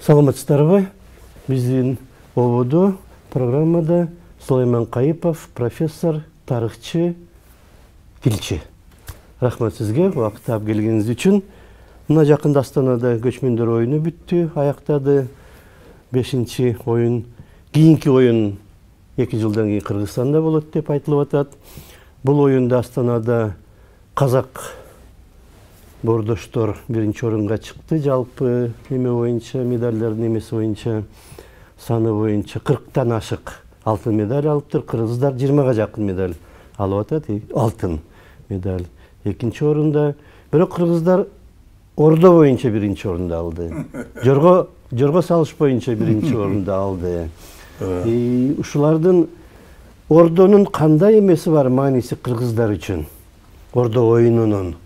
Саламатсыздарбы? Биздин ободо программада Сулайман Кайыпов, профессор, тарыхчы, тилчи. Рахмат сизге убакыт таап келгениңиз үчүн. Мына жакында Астанада көчмөндөр оюну бүттү, аяктады. 5-чи оюн, кийинки оюн 2 жылдан кийин Кыргызстанда болот деп айтылып атат. Бул оюнда Астанада казак бордоштор 1-чи орунга чыкты. Жалпы неме боюнча, медальдардын немеси боюнча, саны боюнча 40тан ашык алтын медаль алыптыр. Кыргыздар 20га жакын медаль алып атат, алтын медаль. 2-чи орунда, бирок кыргыздар ордо боюнча 1-чи орунду алды. Жорго салыш боюнча 1-чи орунду алды. Ушулардын ордонун кандай эмеси бар, мааниси кыргыздар үчүн? Ордо оюнунун.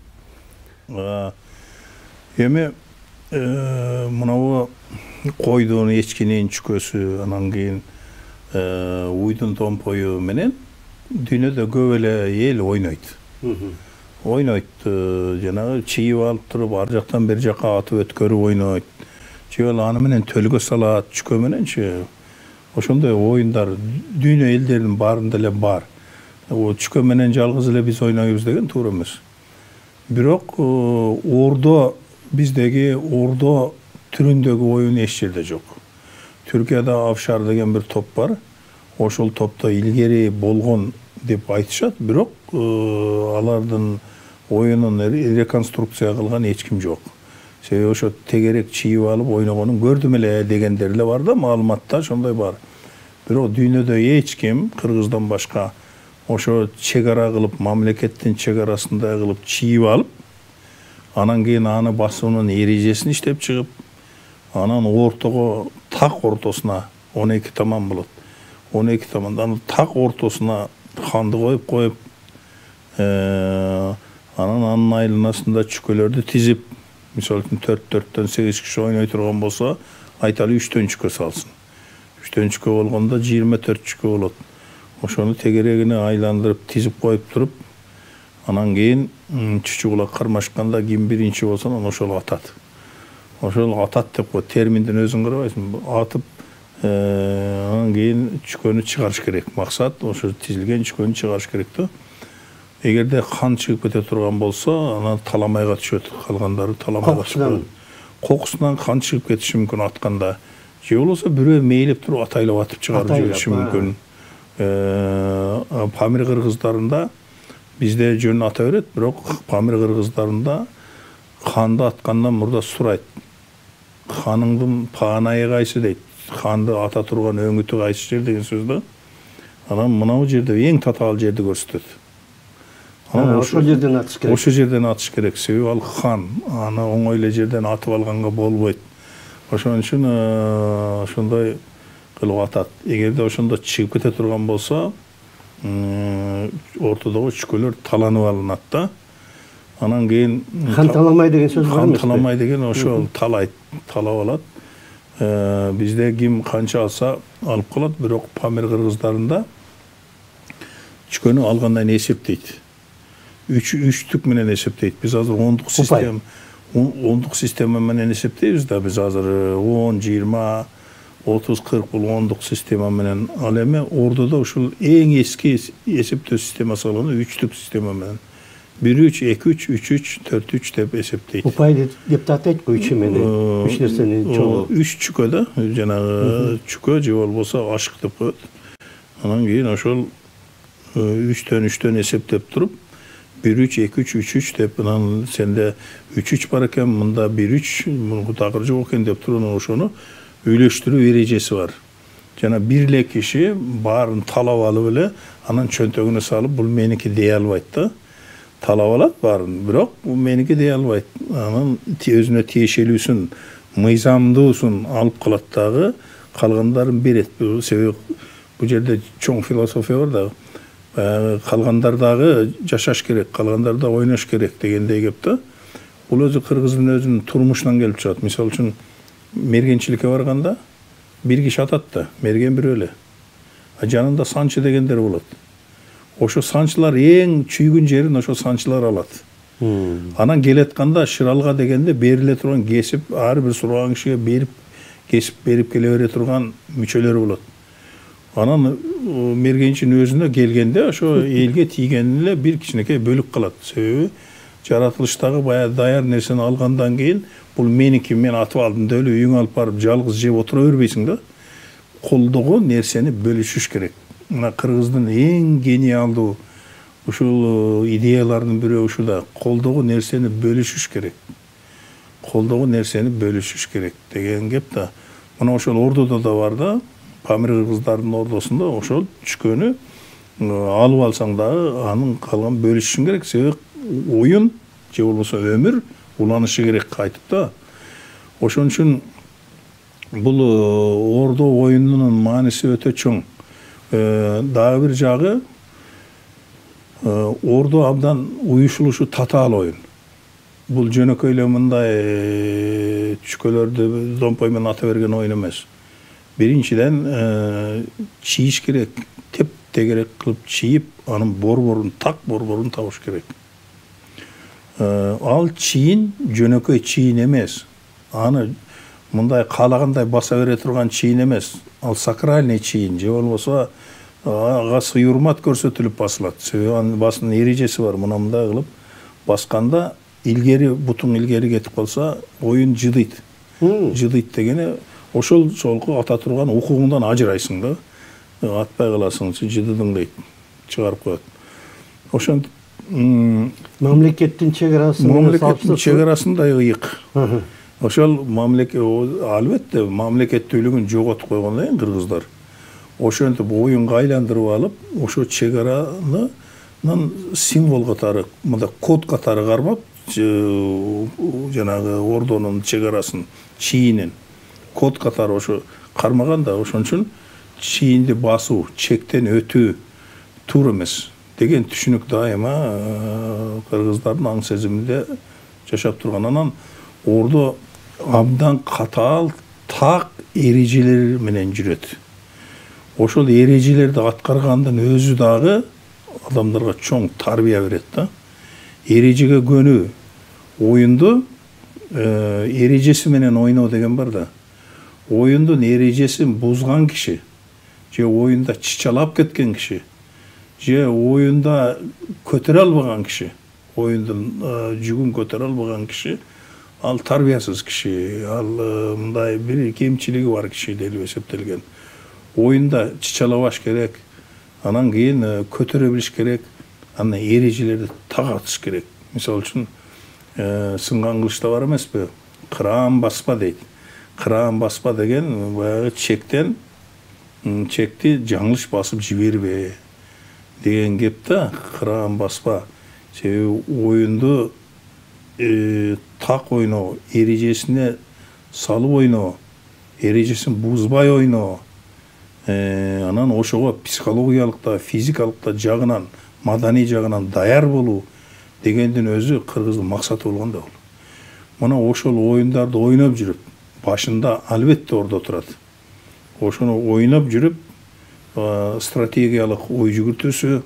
Эми мынабу койдун эчкинин чүкөсү, анан кийин уйдун томпою менен дүйнөдө көп эле эл ойнойт. Ойнойт, жанагы чийип алып туруп, ар жактан бер жакка атып өткөрүп ойнойт. Же аны менен төлгө салат, чүкө мененчи. Ошондой оюндар дүйнө элдеринин баарында эле бар. Чүкө менен жалгыз эле биз ойнойбуз деген туура эмес. Бирок ордо, биздеги ордо түрүндөгү оюн эч жерде жок. Түркияда Авшар деген бир топ бар. Ошол топто илгери болгон деп айтышат, бирок алардын оюнун реконструкция кылган эч ким жок. Себеби ошо тегерек чийип алып ойногонун көрдүм эле дегендер эле бар да, маалыматта ошондой бар. Бирок дүйнөдө эч ким Кыргыздан башка ошо чегара кылып, мамлекеттин чегарасында кылып чийип алып, анан кийин аны басуунун эрежесин иштеп чыгып, анан ортого, так ортосуна 12 таман болот. 12 тамандан так ортосуна ханды коюп, анан анын айланасында чүкөлөрдү тизип, мисалы үчүн 4-4төн 8 киши ойной турган болсо, айталы 3төн чүкө салсын. 3төн чүкө болгондо 24 чүкө болот. Ошону тегерегине айландырып, тизип коюп туруп, анан кийин чүчүгүлак кармашканда ким биринчи болсо, ошол атат. Ошол атат деп коет, терминдин өзүн карабайсың, атып, анан кийин чүкөнү чыгарыш керек. Максат ошо тизилген чүкөнү чыгарыш керек да. Эгерде қан чыгып кете турган болсо, анан таламайга түшөт, калгандары таламайга түшөт. Кокусунан кан чыгып кетиши мүмкүн атканда. Же болбосо бирөө мейлеп туруп атайлап атып чыгарып жибериши мүмкүн. Памир кыргыздарында бизде жөн ата берет, бирок Памир кыргыздарында канды аткандан мурда сурайт. Каныңдын паанайы кайсы дейт. Канды ата турган өңүтү кайсы жер деген сөз да. Анан мынау жерде эң татаал жерди көрсөтөт. Ошол жерден атыш керек. Ошол жерден атыш керек. Себеби ал хан, аны оңой эле жерден атып алганга болбойт. Ошон үчүн ошондой кылып атат. Эгерде ошондо чыгып кете турган болсо, ортодогу чүкөлөр таланып алынат да. Анан кийин хан таламай деген сөз бар эмес? Хан таламай деген ошол талайт, талап алат. Бизде ким канча алса алып калат, бирок Памир кыргыздарында чүкөнү алгандан кийин эсептейт. 3-түк менен эсептейт. Биз азыр 10-дук система менен эсептейбиз да. Биз азыр 10, 20, 30, 40 бул 10-дук система менен. Ал эми ордодо ушул эң эски эсептөө системасы болгон 3-түк система менен. 1-3, 2-3, 3-3, 4-3 деп эсептейт. Упай деп татайт го 3 менен. 3 нерсени чогуу. 3 чүкө да, жанагы чүкө же болбосо ашык деп коет. Анан кийин ошол 3төн эсептеп туруп, 1-3, 2-3, 3-3 деп, анан сенде 3-3 бар экен, мында 1-3, мунку такыр жок экен деп туруп, ошону үйлөштүрүү эрежеси бар. Жана бир эле киши баарын талап алып эле, анан чөнтөгүнө салып, бул меники дей албайт да. Талап алат баарын, бирок бул меники дей албайт. Анан өзүнө тиешелүүсүн, мыйзамдуусун алып калат дагы, калгандарын берет. Себеби бул жерде чоң философия бар да. Калгандар дагы жашаш керек, калгандар да ойнош керек дегендей кеп да. Бул өзү кыргыздын өзүнүн турмушунан келип чыгат. Мисалы үчүн мергенчиликке барганда бир киши атат да, мерген бирөө эле. Жанында санчы дегендер болот. Ошо санчылар эң чүйгүн жерин ошо санчылар алат. Анан келетканда Шыралга дегенде бериле турган кесип ар бир сураган кишиге берип кесип берип келе бере турган мүчөлөрү болот. Анан мергенчинин өзүнө келгенде ошо элге тийген эле бир кичинекей бөлүк калат. Себеби жаратылыштагы баягы даяр нерсени алгандан кийин бул меники, мен атып алдым деп эле үйүңө алып барып жалгыз жеп отура бербейсиң да. Колдогу нерсени бөлүшүш керек. Мына кыргыздын эң гениалдуу ушул идеяларынын бирөө ушу да, колдогу нерсени бөлүшүш керек. Колдогу нерсени бөлүшүш керек деген кеп да. Мына ошол ордодо да бар да, Памир кыргыздардын ордосунда ошол түшкөнү алып алсаң дагы анын калган бөлүшүшүң керек. Себеби оюн же болбосо өмүр уланышы керек кайтып да. Ошон үчүн бул ордо оюнунун мааниси өтө чоң. Дагы бир жагы ордо абдан уюшулушу татаал оюн. Бул жөнөкөй эле мындай түшкөлөрдү домпой менен ата берген оюн эмес. Биринчиден чийиш керек, теп тегерек кылып чийип, анын борборун, так борборун табыш керек. Ал чийин жөнөкөй чийин эмес. Аны мындай каалагандай баса бере турган чийин эмес. Ал сакральный чийин же болбосо ага сый урмат көрсөтүлүп басылат. Себеби анын басынын эрежеси бар. Мындай кылып басканда илгери бутуң илгери кетип калса, оюн жыдыйт. Жыдыйт дегени ошол жолку ата турган укугуңдан ажырайсың да. Атпай каласың, жыдыдың дейт. Чыгарып коет. Ошентип мамлекеттин чегарасындай ыйык. Ошол албетте мамлекеттүүлүгүн жоготуп койгондон кийин кыргыздар ошентип оюнга айландырып алып, ошо чегаранын символ катары, мындай код катары кармап, жанагы ордонун чегарасын, чийинин код катары ошо кармаган да. Ошон үчүн чийинди басуу, чектен өтүү туура эмес деген түшүнүк дайыма кыргыздардын аң сезиминде жашап турган. Анан ордо абдан катаал, так эрежелер менен жүрөт. Ошол эрежелерди аткаргандын өзү дагы адамдарга чоң тарбия берет да. Эрежеге көнүү, оюнду эрежеси менен ойноо деген бар да. Оюндун эрежесин бузган киши, же оюнда чычалап кеткен киши, же оюнда көтөрө албаган киши, оюндун жүгүн көтөрө албаган киши, ал тарбиясыз киши, ал мындай бир кемчилиги бар киши деп эсептелген. Оюнда чычалабаш керек, анан кийин көтөрө билиш керек, анан эрежелерди тагатыш керек. Мисалы үчүн сынган кылычта бар эмеспи? Кыраан баспа дейт. Кыраан баспа деген баягы чекти жаңылыш басып жибербе деген кеп да. Кыраан баспа. Себеби оюнду так ойноо, эрежесине салып ойноо, эрежесин бузбай ойноо, анан ошого психологиялык да, физикалык да жагынан, маданий жагынан даяр болуу дегендин өзү кыргыздын максаты болгон да бул. Мына ошол оюндарды ойноп жүрүп, башында албетте ордо турат. Ошону ойноп жүрүп, стратегиялык ой жүгүртүүсү,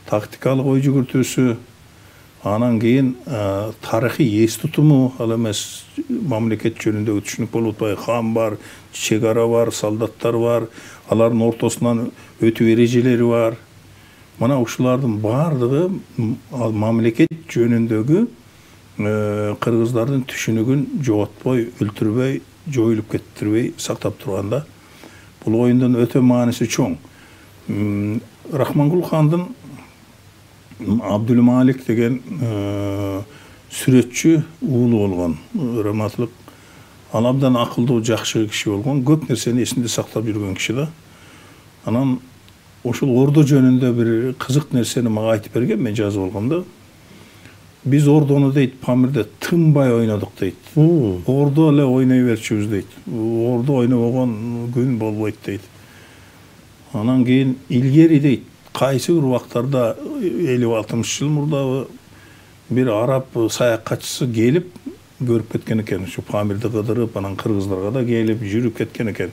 тактикалык ой жүгүртүүсү, анан кийин тарыхый эс тутуму, ал эмес мамлекет жөнүндөгү түшүнүк болуп атпайбы? Хан бар, чегара бар, солдаттар бар, алардын ортосунан өтүү эрежелери бар. Мына ушулардын баардыгы мамлекет жөнүндөгү кыргыздардын түшүнүгүн жоготпой, өлтүрбөй, жоюлуп кеттирбей сактап турганда. Бул оюндун өтө мааниси чоң. Рахмангул хандын Абдулмалик деген сүрөтчү уулу болгон, раматлык. Ал абдан акылдуу, жакшы киши болгон, көп нерсени эсинде сактап жүргөн киши да. Анан ошол ордо жөнүндө бир кызык нерсени мага айтып берген, мен жазып алгам да. Биз ордону дейт, Памирде тынбай ойнодук дейт. Ордо эле ойной берчүбүз дейт. Ордо ойнобогон күн болбойт дейт. Анан кийин илгери дейт, кайсы бир убактарда 50-60 жыл мурдабы бир араб саякатчысы келип көрүп кеткен экен. Ушу Памирди кыдырып, анан кыргыздарга да келип жүрүп кеткен экен.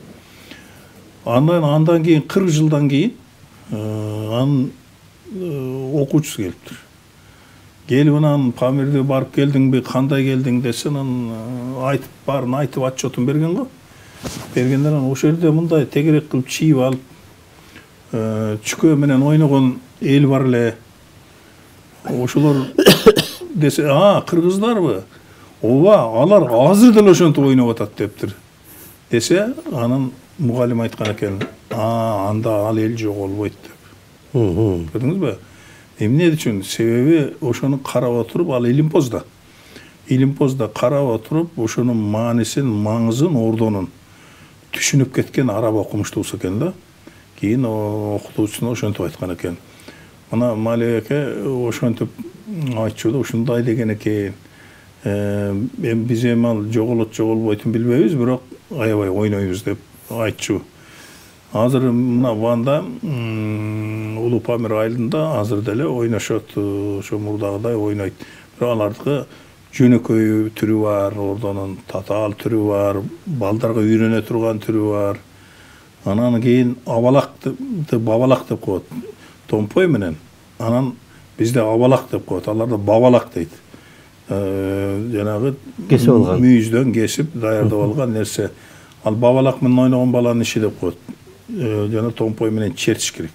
Андан кийин 40 жылдан кийин анын окуучусу келиптир. Келип анан Памирди барып келдиңби, кандай келдиң десе, анан айтып баарын айтып отчетун берген го. Бергенден анан ошол жерде мындай тегерек кылып чийип алып, чүкө менен ойногон эл бар эле. Ошолор десе, кыргыздарбы? Ооба, алар азыр деле ошентип ойноп атат дептир. Десе, анан мугалим айткан экен, анда ал эл жоголбойт деп. Көрдүңүзбү? Эмне үчүн? Себеби ошону карап отуруп, ал Илимпозда. Илимпозда карап отуруп, ошонун маанисин, маңызын, ордонун түшүнүп кеткен араб окумуштуусу экен да. Кийин окутуучусуна ошентип айткан экен. Мына Малик эке ошентип айтчу да, ушундай деген экен. Биз эми ал жоголот жоголбойтун билбейбиз, бирок аябай ойнойбуз деп айтчу. Азыр мына Ванда Улуу Памир айылында азыр деле ойношот, ошо мурдагыдай ойнойт. Бирок алардыкы жөнөкөй түрү бар, ордонун татаал түрү бар, балдарга үйрөнө турган түрү бар. Анан кийин бабалак деп коет. Томпой менен. Анан бизде абалак деп коет, аларда бабалак дейт. Жанагы кесип алган. Мүйүздөн кесип даярдап алган нерсе. Ал бабалак менен ойногон баланын иши деп коет. Жана томпой менен чертиш керек.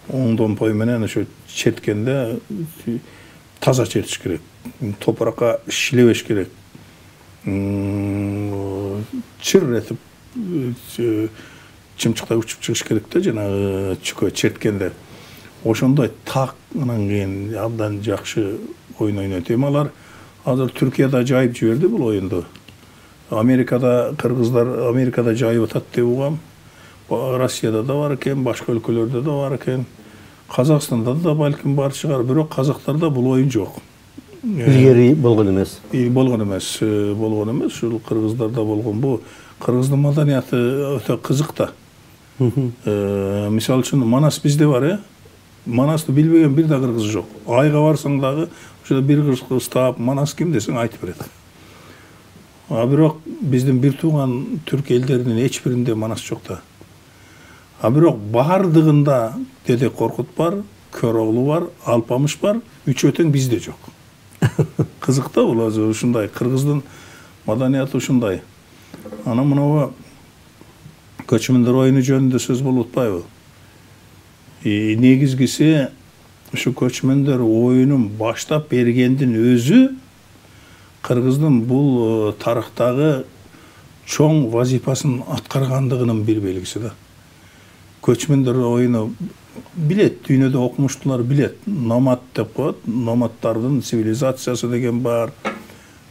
Оң томпой менен ошо черткенде таза чертиш керек. Топуракка шилебеш керек. Чыр этип чымчыктай учуп чыгыш керек да, жанагы чүкө черткенде. Ошондой так анан кийин абдан жакшы ойун ойнойт. Эми алар азыр Түркияда жайып жиберди бул оюнду. Америкада кыргыздар Америкада жайып атат деп угам. Россияда да бар экен, башка өлкөлөрдө да бар экен. Казакстанда да балким бар чыгар, бирок казактарда бул оюн жок. Илгери болгон эмес. Болгон эмес, ушул кыргыздарда болгон. Бу кыргыздын маданияты өтө кызык да. Мисалы үчүн Манас бизде бар, Манасты билбеген бир да кыргыз жок. Айга барсаң дагы ошо бир кыргыз таап, Манас ким десең айтып берет. Бирок биздин бир тууган түрк элдеринин эч биринде Манас жок да. Бирок бардыгында Деде Коркут бар, Көроğlu бар, Алпамыш бар, үчөө тең бизде жок. Кызык да бул азыр ушундай, кыргыздын маданияты ушундай. Анан мынабу көчмөндөр оюну жөнүндө сөз болуп атпайбы? Негизгиси ушу көчмөндөр оюнун баштап бергендин өзү кыргыздын бул тарыхтагы чоң вазифасын аткаргандыгынын бир белгиси да. Көчмөндөр оюну билет, дүйнөдө окумуштуулар билет. Номад деп коет, номадтардын цивилизациясы деген бар,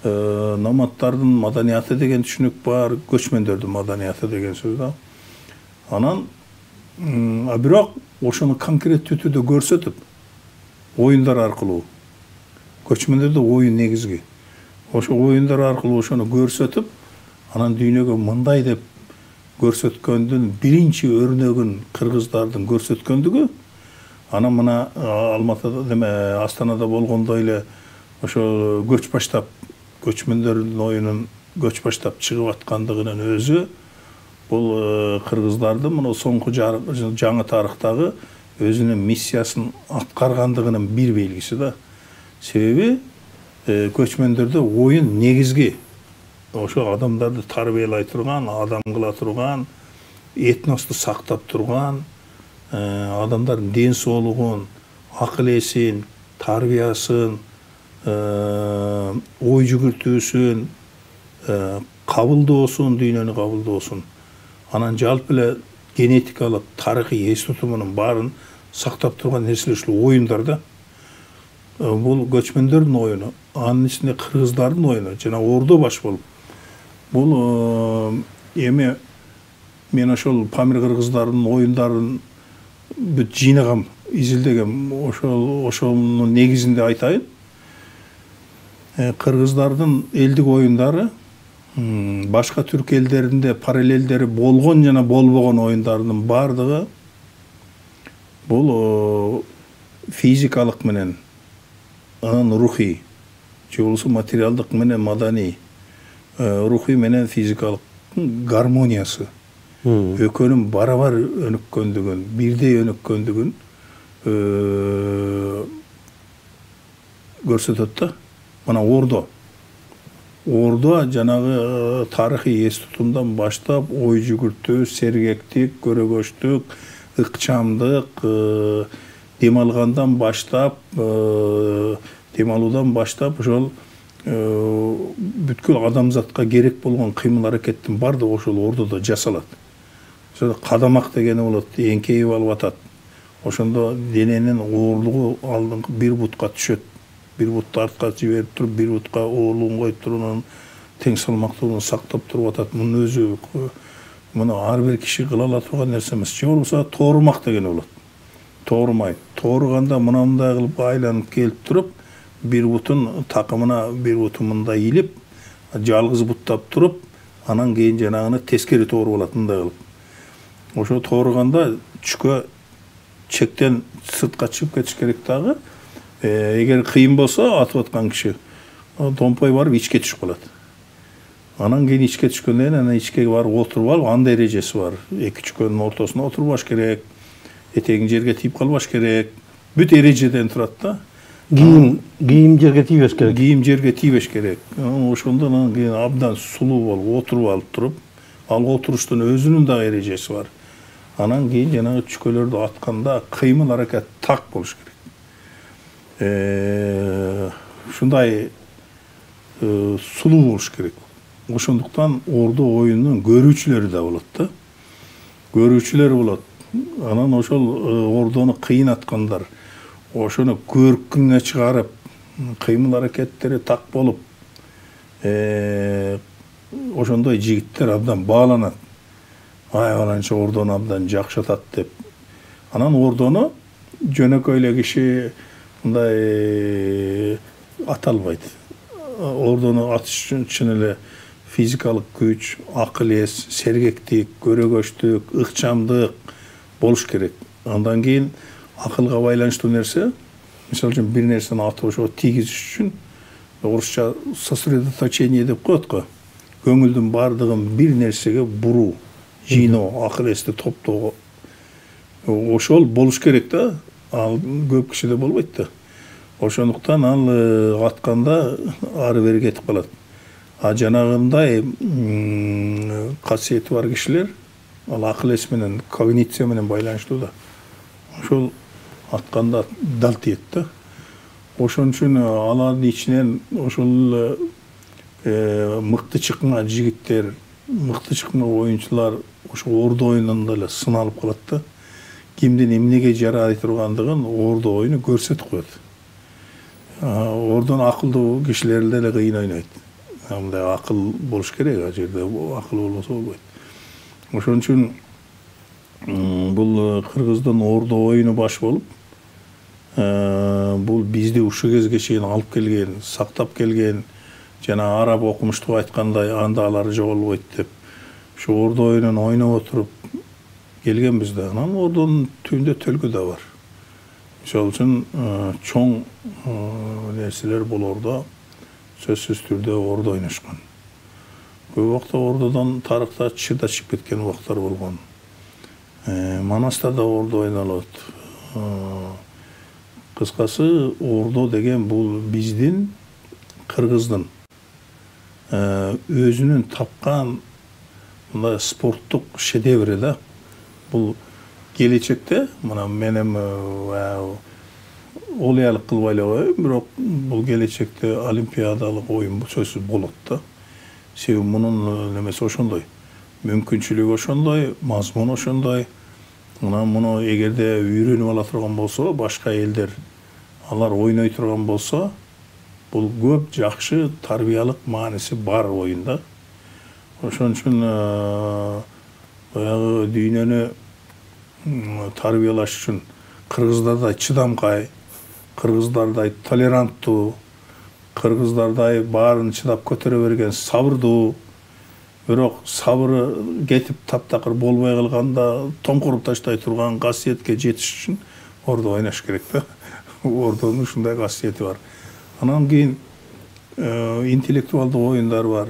номадтардын маданияты деген түшүнүк бар, көчмөндөрдүн маданияты деген сөз да. Анан бирок ошону конкреттүү түрдө көрсөтүп, оюндар аркылуу, көчмөндөрдө оюн негизги. Ошо оюндар аркылуу ошону көрсөтүп, анан дүйнөгө мындай деп көрсөткөндүн биринчи өрнөгүн кыргыздардын көрсөткөндүгү, анан мына Алматыда, Астанада болгондой эле ошо көч баштап, көчмөндөрдүн оюнун көч баштап чыгып аткандыгынын өзү бул кыргыздардын мына соңку жаңы тарыхтагы өзүнүн миссиясын аткаргандыгынын бир белгиси да. Себеби көчмөндөрдө оюн негизги. Ошо адамдарды тарбиялай турган, адам кыла турган, этносту сактап турган, адамдардын ден соолугун, акыл эсин, тарбиясын, ой жүгүртүүсүн, кабылдоосун, дүйнөнү кабылдоосун, анан жалпы эле генетикалык, тарыхый эс тутумунун баарын сактап турган нерселер ушул оюндар да. Бул көчмөндөрдүн оюну, анын ичинде кыргыздардын оюну, жана ордо баш болуп. Бул эми мен ошол Памир кыргыздарынын оюндарын бүт жыйнагам, изилдегем, ошонун негизинде айтайын. Кыргыздардын элдик оюндары башка түрк элдеринде параллелдери болгон жана болбогон оюндарынын бардыгы бул физикалык менен, анан рухий, же болбосо материалдык менен маданий, рухий менен физикалык гармониясы, экөөнүн барабар өнүккөндүгүн, бирдей өнүккөндүгүн көрсөтөт да. Мына ордо. Орда жанагы тарыхый эс тутумдан баштап ой жүгүртүү, сергектик, көрөгөчтүк, ыкчамдык, дем алгандан баштап, демалуудан баштап ошол бүткүл адамзатка керек болгон кыймыл аракеттин баардыгы ошол ордодо жасалат. Ошо кадамак дегени болот, эңкейип алып атат. Ошондо дененин оорлугу алдыңкы бир бутка түшөт. Бир бутты артка жиберип туруп, бир бутка оорлугун коюп туруп, анын тең салмактуулугун сактап туруп атат. Мунун өзү муну ар бир киши кыла ала турган нерсе эмес. Же болбосо тоорумак дегени болот. Тоорумай. Тоорuganda мындай кылып айланып келип туруп, бир бутун такымына бир бутун мындай илип, жалгыз буттап туруп, анан кийин жанагыны тескери тооруп алат мындай кылып. Ошо тоорuganda чүкө чектен сыртка чыгып кетиш керек дагы. Эгер кыйын болсо атып аткан киши томпой барып ичке түшүп калат. Анан кийин ичке түшкөндөн кийин анан ичке барып отуруп алып, анда эрежеси бар. Эки чүкөнүн ортосуна отурбаш керек. Этегиң жерге тийип калбаш керек. Бүт эрежеден турат да. Кийим жерге тийбеш керек. Кийим жерге тийбеш керек. Ошондон анан кийин абдан сулуу болуп отуруп алып туруп, ал отуруштун өзүнүн дагы эрежеси бар. Анан кийин жанагы чүкөлөрдү атканда кыймыл аракет так болуш керек. Ушундай сулуу болуш керек. Ошондуктан ордо оюнунун көрүүчүлөрү да болот да. Көрүүчүлөр болот. Анан ошол ордону кыйын аткандар ошону көркүнгө чыгарып, кыймыл аракеттери так болуп, ошондой жигиттер абдан бааланат. Ай, ананча ордону абдан жакшы атат деп. Анан ордону жөнөкөй эле киши мындай ата албайт. Ордону атыш үчүн эле физикалык күч, акыл эс, сергектик, көрөгөчтүк, ыкчамдык болуш керек. Андан кийин акылга байланыштуу нерсе, мисалы үчүн бир нерсени атып ошо тийгизиш үчүн орусча сосредоточение деп коет го. Көңүлдүн бардыгын бир нерсеге буруу, жыйноо, акыл эсти топтоо. Ошол болуш керек да. Ал көп кишиде болбойт да. Ошондуктан ал атканда ары бери кетип калат. А жанагындай касиети бар кишилер ал акыл эс менен, когниция менен байланыштуу да. Ошол атканда дал тиет да. Ошон үчүн алардын ичинен ошол мыкты чыкма жигиттер, мыкты чыкма оюнчулар ошо ордо оюнунда эле сыналып калат да. Кимдин эмнеге жарай тургандыгын ордо оюну көрсөтүп коет. Ордон акылдуу кишилер деле кыйын ойнойт. Мындай акыл болуш керек, а жерде акыл болбосо болбойт. Ошон үчүн бул кыргыздын ордо оюну баш болуп, бул бизди ушул кезге чейин алып келген, сактап келген, жана араб окумуштуу айткандай анда алар жоголбойт деп, ушу ордо оюнун ойноп отуруп келгенбиз да. Анан ордонун түбүндө төлкө да бар. Мисалы үчүн чоң нерселер болордо сөзсүз түрдө ордо ойношкон. Көп убакта ордодон тарыхта чыда чыгып кеткен убактар болгон. Манаста да ордо ойнолот. Кыскасы, ордо деген бул биздин, кыргыздын өзүнүн тапкан мындай спорттук шедеври да. Бул келечекте, мына менен олиялык кылбай эле коеюн, бирок бул келечекте олимпиадалык оюн сөзсүз болот да. Себеби мунун немеси ошондой. Мүмкүнчүлүгү ошондой, мазмуну ошондой. Мына муну эгерде үйрөнүп ала турган болсо, башка элдер алар ойной турган болсо, бул көп жакшы тарбиялык мааниси бар оюнда. Ошон үчүн баягы дүйнөнү тарбиялаш үчүн кыргыздардай чыдамкай, кыргыздардай толеранттуу, кыргыздардай баарын чыдап көтөрө берген сабырдуу, бирок сабыры кетип таптакыр болбой калганда томкуруп таштай турган касиетке жетиш үчүн ордо ойнош керек да. Ордонун ушундай касиети бар. Анан кийин интеллектуалдуу оюндар бар.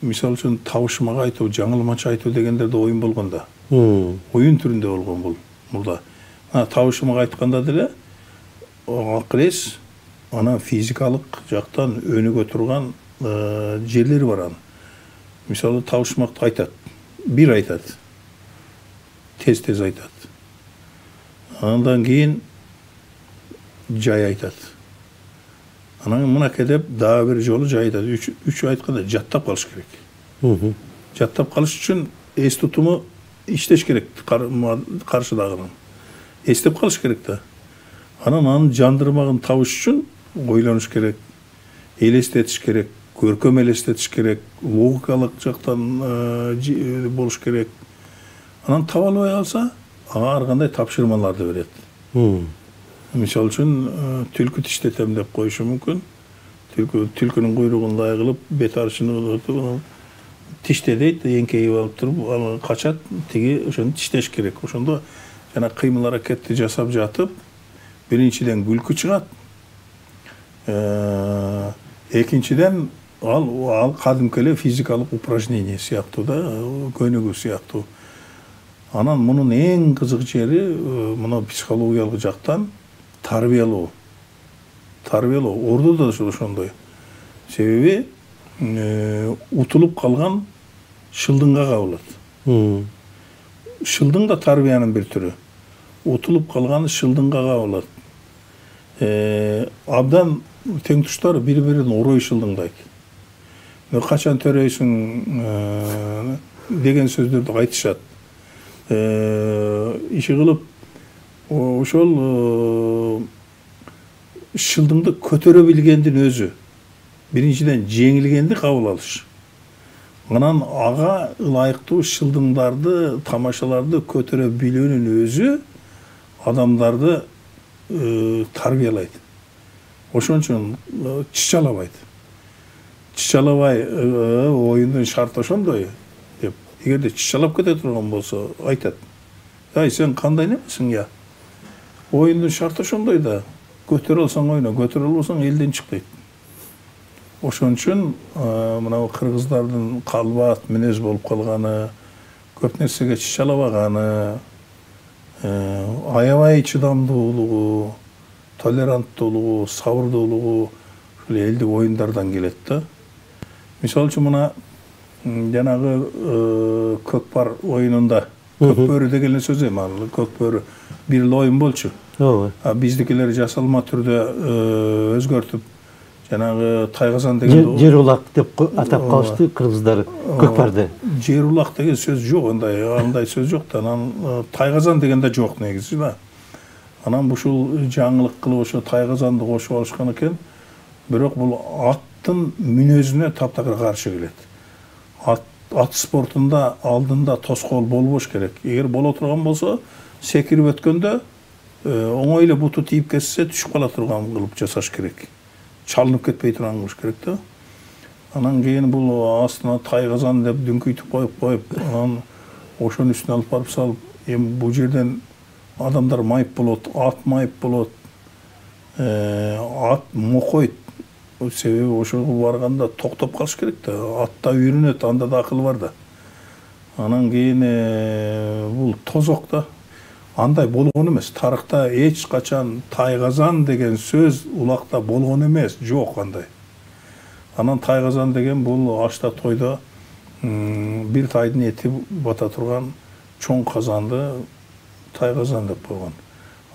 Мисалы үчүн табышмак айтуу, жаңылмач айтуу дегендер да оюн болгон да. Оюн түрүндө болгон бул мурда. Табышмак айтканда деле акыл эс, анан физикалык жактан өнүгө турган жерлери бар анын. Мисалы табышмакты айтат. Бир айтат. Тез айтат. Андан кийин жай айтат. Анан мынакей деп дагы бир жолу жай айтат. Үч айтканда жаттап калыш керек. Жаттап калыш үчүн эс тутуму иштеш керек. Каршыдагынын. Эстеп калыш керек да. Анын жандырмагын табыш үчүн ойлонуш керек. Элестетиш керек. Көркөм элестетиш керек. Логикалык жактан болуш керек. Анан таба албай калса, ага ар кандай тапшырмаларды берет. Мисалы үчүн түлкү тиштетем деп коюшу мүмкүн. Түлкүнүн куйругун лай кылып, бет арчыны тиште дейт, эңкейип алып туруп, качат, тиги ошону тиштеш керек. Ошондо жана кыймыл аракетти жасап жатып, биринчиден күлкү чыгат. Экинчиден ал кадимки эле физикалык упражнение сыяктуу да, көнүгүү сыяктуу. Анан мунун эң кызык жери мына психологиялык жактан тарбиялоо. Ордо да ошондой. Себеби утулуп калган шылдыңга кабылат. Шылдың да тарбиянын бир түрү. Утулуп калган шылдыңга кабылат. Абдан тең туштар бири-бирин орой шылдыңдайт. Качан төрөйсүң деген сөздөрдү айтышат. Иши кылып ошол шылдыңды көтөрө билгендин өзү биринчиден жеңилгенди кабыл алыш. Анан ага ылайыктуу шылдыңдарды, тамашаларды көтөрө билүүнүн өзү адамдарды тарбиялайт. Ошон үчүн чычалабайт. Чычалабай оюндун шарты ошондой деп. Эгерде чычалап кете турган болсо айтат. Ай, сен кандай немесиң я? Оюндун шарты ошондой да. Көтөрө алсаң ойно, көтөрө албасаң элден чык дейт. Ошон үчүн мына кыргыздардын калбат мүнөз болуп калганы, көп нерсеге чычалабаганы, аябай чыдамдуулугу, толеранттуулугу, сабырдуулугу ушул элдик оюндардан келет да. Мисалы үчүн мына жанагы көкпар оюнунда көкбөрү деген сөз эми ал көкбөрү бир оюн болчу. Биздикилер жасалма түрдө өзгөртүп жанагы тайгазан деген жер улак деп атап калышты кыргыздар көкпарды. Жер улак деген сөз жок, андай сөз жок да. Анан тайгазан деген да жок негизи да. Анан ушул жаңылык кылып ошо тайгазанды кошуп алышкан экен. Бирок бул аттын мүнөзүнө таптакыр каршы келет. Ат спортунда алдында тоскоол болбош керек. Эгер боло турган болсо, секирип өткөндө оңой эле буту тийип кетсе түшүп кала турган кылып жасаш керек. Чалынып кетпей турган кылыш керек да. Анан кийин бул астына тайгазан деп дүңкүйтүп коюп, анан ошонун үстүнө алып барып салып, эми бул жерден адамдар майып болот, ат майып болот, ат мокойт. Себеби ошого барганда токтоп калыш керек да. Атта үйрөнөт, анда да акыл бар да. Анан кийин бул тозок да. Андай болгон эмес. Тарыхта эч качан тайгазан деген сөз улакта болгон эмес, жок андай. Анан тайгазан деген бул ашта тойдо бир тайдын эти бата турган чоң казанды тайгазан деп койгон.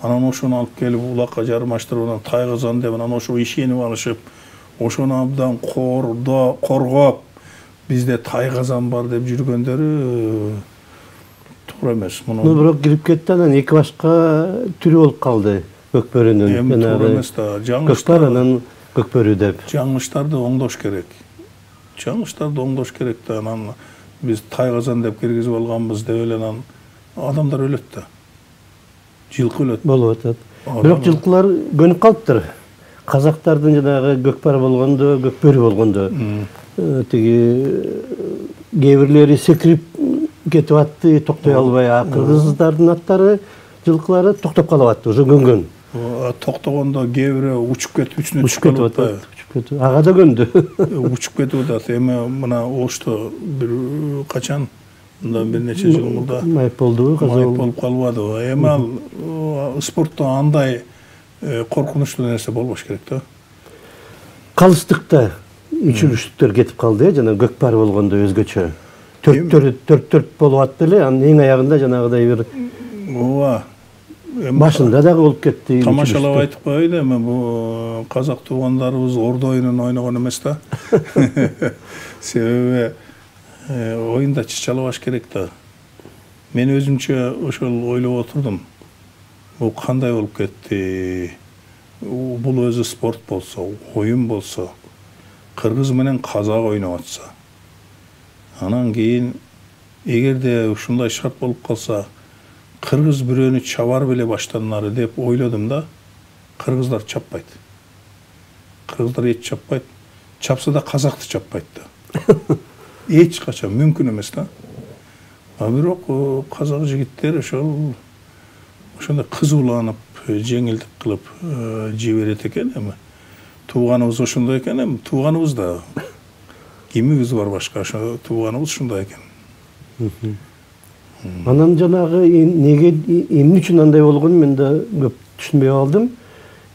Анан ошону алып келип улакка жармаштырып, анан тайгазан деп анан ошого ишенип алышып, ошону абдан коргоп, бизде тайгазан бар деп жүргөндөрү туура эмес. Муну бирок кирип кетти, анан эки башка түрү болуп калды көкбөрүнүн. Эми туура эмес да. Көкпар анан көкбөрү деп. Жаңылыштарды оңдош керек. Жаңылыштарды оңдош керек да. Анан биз тайгазан деп киргизип алганбыз деп эле анан адамдар өлөт да. Жылкы өлөт. Болуп атат. Бирок жылкылар көнүп калыптыр. Казактардын жанагы көкпар болгондо, көкбөрү болгондо тиги кээ бирлери секирип кетип атты, токтой албай. Кыргыздардын аттары, жылкылары токтоп калып атты, уже көнгөн. Токтогондо кээ бири учуп кетип, үчүнө түшүп калып атты. Ага да көндү. Учуп кетип атат. Эми мына Ошто бир качан мындан бир нече жыл мурда майып болду, майып болуп калбады. Эми ал спортто андай коркунучтуу нерсе болбош керек да. Калыстыкта үчүлүштүктөр кетип калды жана көкпар болгондо өзгөчө. Төрт болуп атты эле, анын эң аягында жанагыдай бир ооба. башында дагы болуп кетти. Тамашалап айтып коелу, эми бу казак туугандарыбыз ордо оюнун ойногон эмес да. Себеби оюнда чычалабаш керек да. Мен өзүмчө ошол ойлоп отурдум. Бул кандай болуп кетти? Бул өзү спорт болсо, оюн болсо, кыргыз менен казак ойноп атса. Анан кийин эгерде ушундай шарт болуп калса, кыргыз бирөөнү чабар беле баштанары деп ойлодум да. Кыргыздар чаппайт. Кыргыздар эч чаппайт. Чапса да казакты чаппайт да. Эч качан мүмкүн эмес да. А бирок казак жигиттер ошондой кызууланып, жеңилдик кылып жиберет экен. Эми тууганыбыз ошондой экен, эми тууганыбыз да кимибиз бар башка, ошо тууганыбыз ушундай экен. Анан жанагы неге эмне үчүн андай болгонун мен да көп түшүнбөй калдым.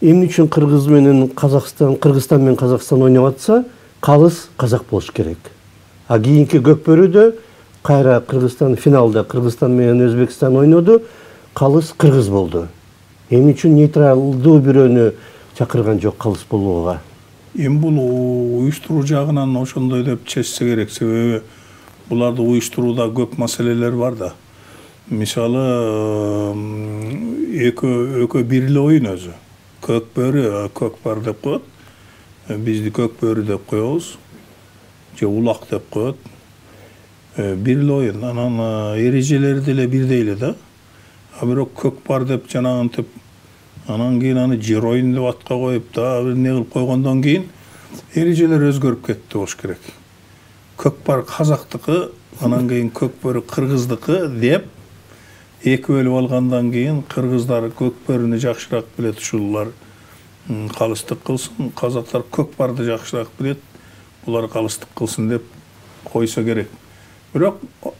Эмне үчүн Кыргызстан менен Казакстан ойноп атса, калыс казак болуш керек. А кийинки көкбөрүдө кайра Кыргызстан финалда Кыргызстан менен Өзбекстан ойноду, калыс кыргыз болду. Эмне үчүн нейтралдуу бирөөнү чакырган жок калыс болууга? Эми бул уюштуруу жагынан ошондой деп чечсе керек, себеби буларды уюштурууда көп маселелер бар да. Мисалы экөө бир эле оюн өзү. Көкпар деп коет. Бизди көкбөрү деп коебуз. Же улак деп коет. Бир эле оюн. Анан эрежелери деле бирдей эле да. А бирок көкпар деп жанагынтип, анан кийин аны жер оюн деп атка коюп да бир не кылып койгондон кийин эрежелер өзгөрүп кетти болуш керек. Көкпар казактыкы, анан кийин көкбөрү кыргыздыкы деп эки бөлүп алгандан кийин кыргыздар көкбөрүнү жакшыраак билет, ушулар калыстык кылсын, казактар көкпарды жакшыраак билет, булар калыстык кылсын деп койсо керек. Бирок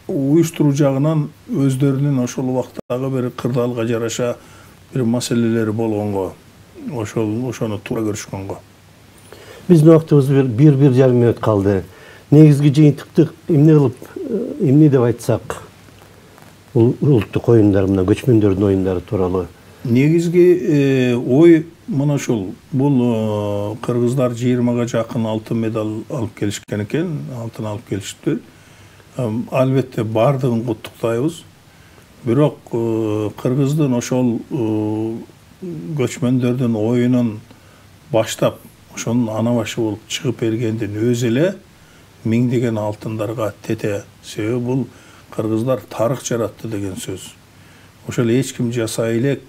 уюштуруу жагынан өздөрүнүн ошол убактагы бир кырдаалга жараша бир маселелери болгонго, ошону туура көрүшкөнгө. Биздин убактыбыз бир жарым мүнөт калды. Негизги жыйынтыкты эмне деп айтсак, улуттук оюндар, мына көчмөндөрдүн оюндары тууралуу? Негизги ой мына ушул. Бул кыргыздар 20га жакын алтын медаль алып келишкен экен, алтын алып келишти. Албетте бардыгын куттуктайбыз. Бирок кыргыздын ошол көчмөндөрдүн оюнун баштап, ошонун ана башы болуп чыгып бергендин өзү эле миңдеген алтындарга тете. Себеби бул кыргыздар тарых жаратты деген сөз. Ошол эч ким жасай элек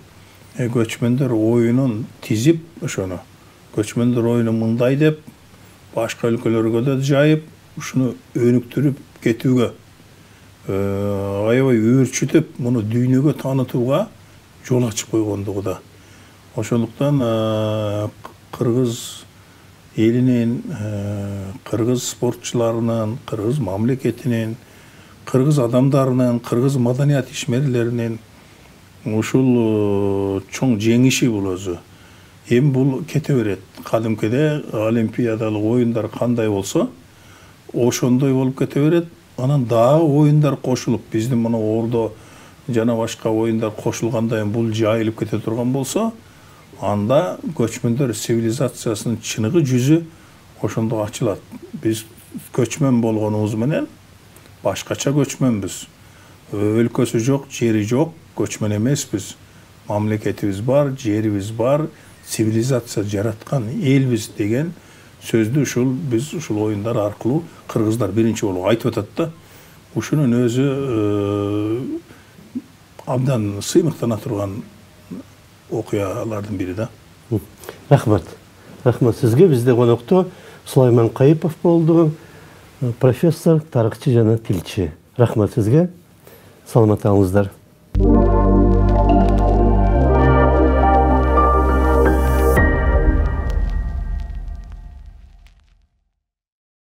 көчмөндөр оюнун тизип, ошону көчмөндөр оюну мындай деп башка өлкөлөргө да жайып, ушуну өнүктүрүп кетүүгө, аябай өөрчүтүп, муну дүйнөгө таанытууга жол ачып койгондугу да. Ошондуктан кыргыз элинин, кыргыз спортчуларынын, кыргыз мамлекетинин, кыргыз адамдарынын, кыргыз маданият ишмерлеринин ушул чоң жеңиши бул өзү. Эми бул кете берет. Кадимкиде олимпиадалык оюндар кандай болсо, ошондой болуп кете берет. Анан дагы оюндар кошулуп, биздин мына ордо жана башка оюндар кошулгандан бул жайылып кете турган болсо, анда көчмөндөр цивилизациясынын чыныгы жүзү ошондо ачылат. Биз көчмөн болгонубуз менен башкача көчмөнбүз. Өлкөсү жок, жери жок, көчмөн эмеспиз. Мамлекетибиз бар, жерибиз бар, цивилизация жараткан элбиз деген сөздү биз ушул оюндар аркылуу кыргыздар биринчи болуп айтып атат да. Ушунун өзү абдан сыймыктана турган окуялардын бири да. Рахмат. Рахмат сизге. Бизде конокто Сулайман Кайыпов болду, профессор, тарыхчы жана тилчи. Рахмат сизге. Саламат болуңуздар.